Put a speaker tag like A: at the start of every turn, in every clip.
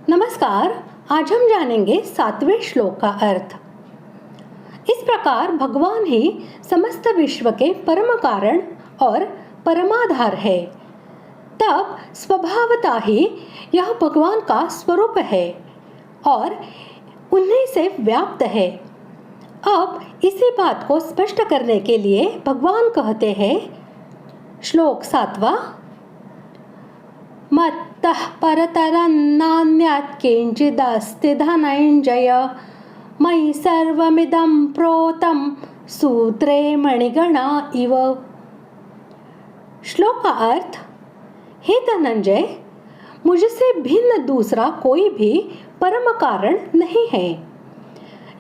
A: नमस्कार। आज हम जानेंगे 7वें श्लोक का अर्थ। इस प्रकार भगवान ही समस्त विश्व के परम कारण और परमाधार है, तब स्वभावतः ही यह भगवान का स्वरूप है और उन्हीं से व्याप्त है। अब इसी बात को स्पष्ट करने के लिए भगवान कहते हैं, श्लोक 7वां, मत्तः परतरन्नान्यत् किंचिदस्ति धनञ्जय मयि सर्वमिदं प्रोतं सूत्रे मणिगणा इव। श्लोक का अर्थ, हे धनंजय, मुझसे भिन्न दूसरा कोई भी परम कारण नहीं है।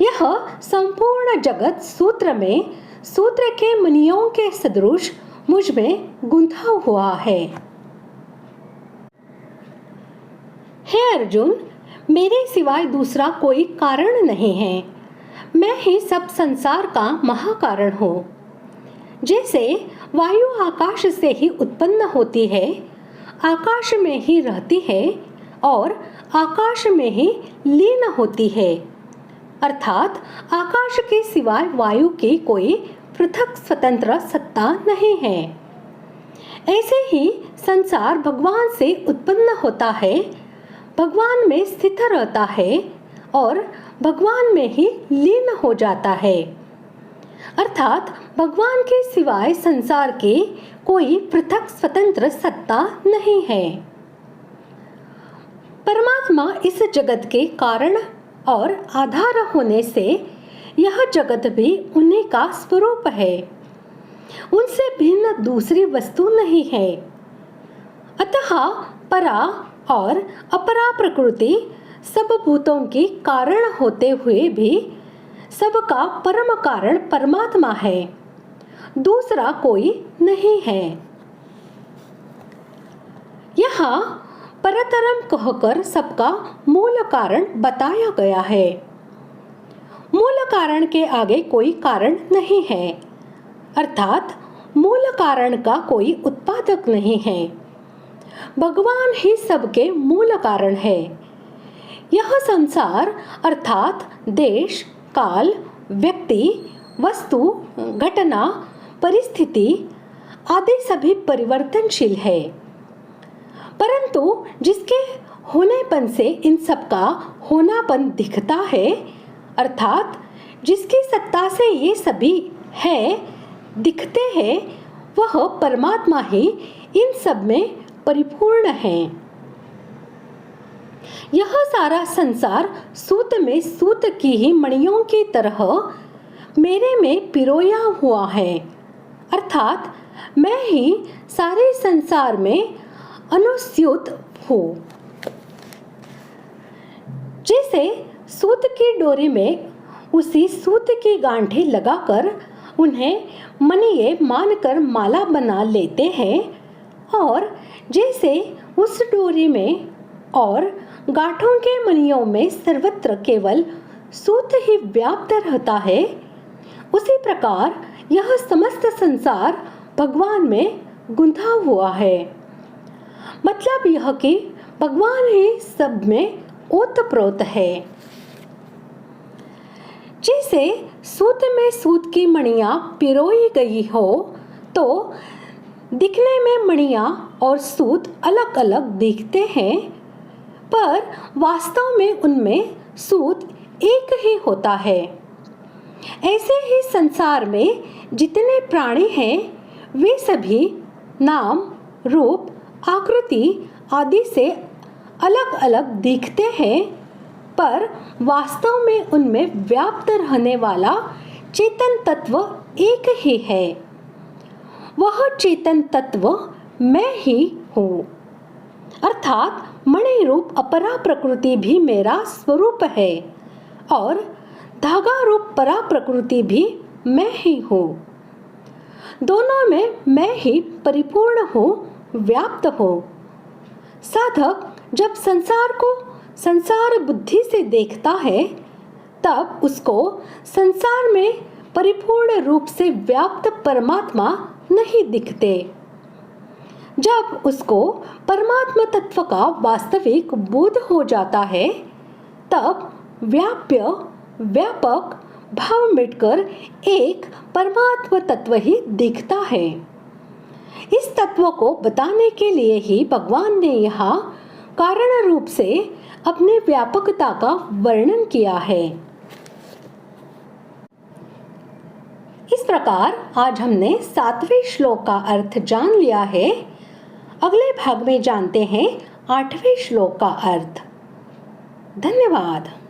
A: यह संपूर्ण जगत सूत्र में सूत्र के मणियों के सदृश मुझ में गुंथा हुआ है। हे अर्जुन, मेरे सिवाय दूसरा कोई कारण नहीं है। मैं ही सब संसार का महाकारण हूँ। जैसे वायु आकाश से ही उत्पन्न होती है, आकाश में ही रहती है और आकाश में ही लीन होती है, अर्थात आकाश के सिवाय वायु की कोई पृथक स्वतंत्र सत्ता नहीं है। ऐसे ही संसार भगवान से उत्पन्न होता है, भगवान में स्थित रहता है और भगवान में ही लीन हो जाता है, अर्थात भगवान के सिवाय संसार की कोई पृथक स्वतंत्र सत्ता नहीं है। परमात्मा इस जगत के कारण और आधार होने से यह जगत भी उन्हीं का स्वरूप है। उनसे भिन्न दूसरी वस्तु नहीं है। अतः परा और अपरा प्रकृति सब भूतों की कारण होते हुए भी सबका परम कारण परमात्मा है, दूसरा कोई नहीं है। यहाँ परतरम कहकर सबका मूल कारण बताया गया है। मूल कारण के आगे कोई कारण नहीं है, अर्थात मूल कारण का कोई उत्पादक नहीं है। भगवान ही सबके मूल कारण है। यह संसार अर्थात देश, काल, व्यक्ति, वस्तु, घटना, परिस्थिति आदि सभी परिवर्तनशील है, परंतु जिसके होनेपन से इन सब का होनापन दिखता है, अर्थात जिसकी सत्ता से ये सभी है दिखते हैं, वह परमात्मा ही इन सब में परिपूर्ण है। यह सारा संसार सूत में सूत की ही मणियों की तरह मेरे में पिरोया हुआ है, अर्थात मैं ही सारे संसार में अनुस्यूत हूँ। जैसे सूत की डोरी में उसी सूत की गांठें लगाकर उन्हें मणिये मानकर माला बना लेते हैं, और जैसे उस डोरी में और गांठों के मणियों में सर्वत्र केवल सूत ही व्याप्त रहता है, उसी प्रकार यह समस्त संसार भगवान में गुंथा हुआ है। मतलब यह कि भगवान ही सब में ओतप्रोत है। जैसे सूत में सूत की मणियां पिरोई गई हो तो दिखने में मणियां और सूत अलग अलग दिखते हैं, पर वास्तव में उनमें सूत एक ही होता है। ऐसे ही संसार में जितने प्राणी हैं, वे सभी नाम, रूप, आकृति आदि से अलग अलग दिखते हैं, पर वास्तव में उनमें व्याप्त रहने वाला चेतन तत्व एक ही है। वह चेतन तत्व मैं ही हूँ, अर्थात मणि रूप अपरा प्रकृति भी मेरा स्वरूप है और धागा रूप परा प्रकृति भी मैं ही हूँ। दोनों में मैं ही परिपूर्ण हूँ, व्याप्त हूँ। साधक जब संसार को संसार बुद्धि से देखता है, तब उसको संसार में परिपूर्ण रूप से व्याप्त परमात्मा नहीं दिखते। जब उसको परमात्मा तत्व का वास्तविक बोध हो जाता है, तब व्याप्य व्यापक भाव मिटकर एक परमात्मा तत्व ही दिखता है। इस तत्व को बताने के लिए ही भगवान ने यहाँ कारण रूप से अपने व्यापकता का वर्णन किया है। इस प्रकार आज हमने 7वें श्लोक का अर्थ जान लिया है। अगले भाग में जानते हैं 8वें श्लोक का अर्थ। धन्यवाद।